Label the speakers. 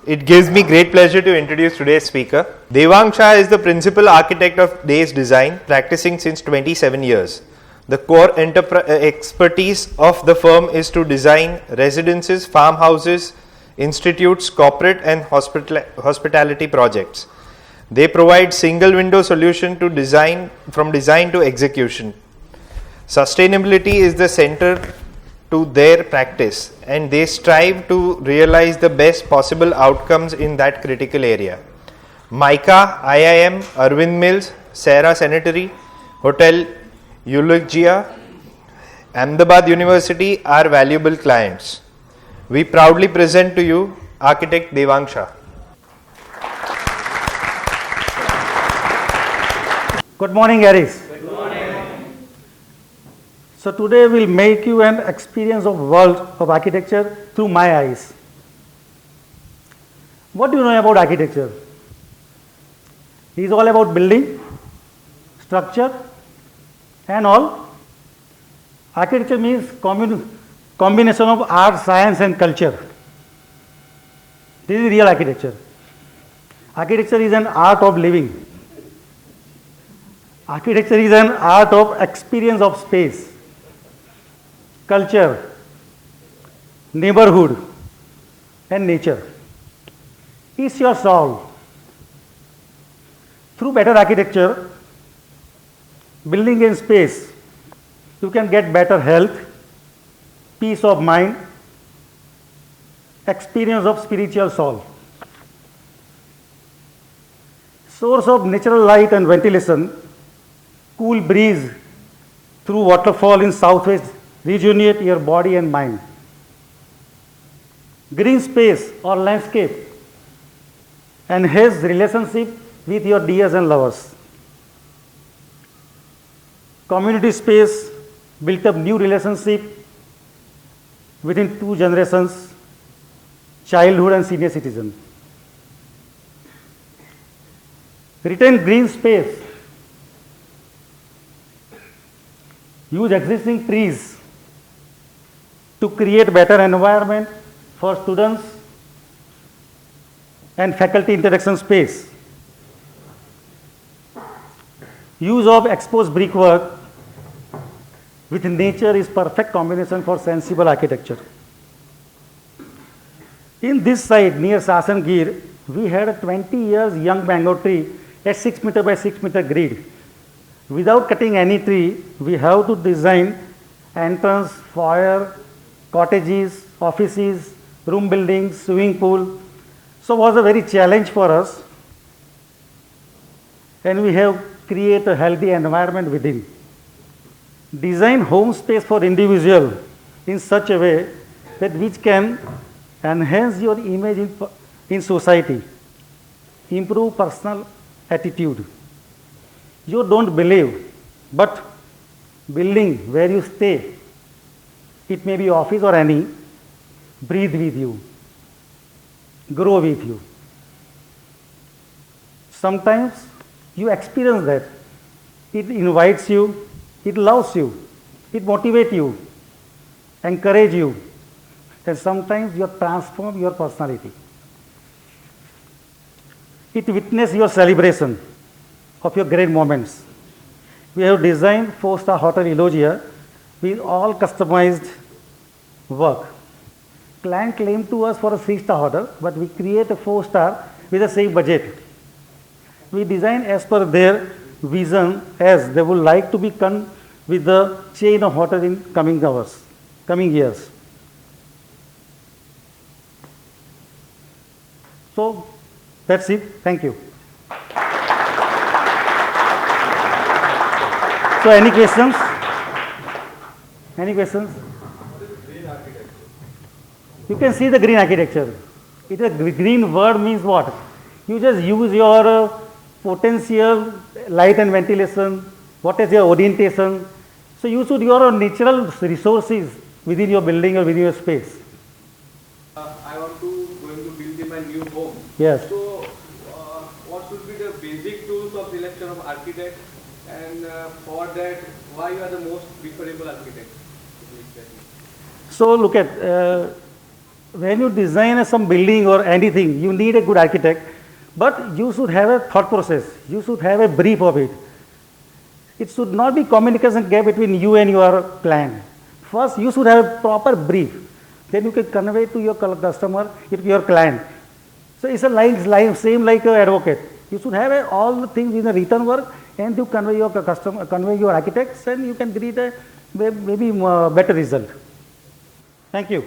Speaker 1: It gives me great pleasure to introduce today's speaker. Devang Shah is the principal architect of Days Design, practicing since 27 years. The core expertise of the firm is to design residences, farmhouses, institutes, corporate and hospitality projects. They provide single window solution to design, from design to execution. Sustainability is the center to their practice, and they strive to realize the best possible outcomes in that critical area. Mica, IIM, Arvind Mills, Sarah Sanitary, Hotel Eulogia, Ahmedabad University are valuable clients. We proudly present to you Architect Devang Shah.
Speaker 2: Good morning, Aries. So today we'll make you an experience of world of architecture through my eyes. What do you know about architecture? It is all about building, structure and all. Architecture means combination of art, science and culture. This is real architecture. Architecture is an art of living. Architecture is an art of experience of space, culture, neighborhood and nature. It's your soul. Through better architecture, building in space, you can get better health, peace of mind, experience of spiritual soul. Source of natural light and ventilation, cool breeze through waterfall in southwest rejuvenate your body and mind. Green space or landscape enhance relationship with your dears and lovers. Community space built up new relationship within two generations, childhood and senior citizen. Retain green space. Use existing trees to create better environment for students and faculty interaction space. Use of exposed brickwork with nature is perfect combination for sensible architecture. In this site near Sasangir, we had a 20 years young mango tree at 6 meter by 6 meter grid. Without cutting any tree, we have to design entrance, foyer, cottages, offices, room buildings, swimming pool. So it was a very challenge for us. And we have created a healthy environment within. Design home space for individual in such a way that which can enhance your image in society, improve personal attitude. You don't believe, but building where you stay, it may be office or any, breathe with you, grow with you. Sometimes you experience that. It invites you, it loves you, it motivates you, encourages you, and sometimes you transform your personality. It witnesses your celebration of your great moments. We have designed 4-star Hotel Eulogia with all customized work. Client claimed to us for a 3-star hotel, but we create a 4-star with the same budget. We design as per their vision, as they would like to become with the chain of hotel in coming years. So that's it. Thank you. So any questions? Any questions? You can see the green architecture. It is a green word means what? You just use your potential light and ventilation, what is your orientation. So you should use your natural resources within your building or within your space.
Speaker 3: I want to going to build in my new home.
Speaker 2: Yes.
Speaker 3: So what should be the basic tools of selection of architect, and for that why you are the most preferable architect?
Speaker 2: So look at when you design some building or anything, you need a good architect, but you should have a thought process. You should have a brief of it. It should not be communication gap between you and your client. First, you should have a proper brief. Then you can convey to your customer, your client. So it's a same like an advocate. You should have all the things in a written work, and you convey your customer, convey your architects, and you can create a maybe better result. Thank you.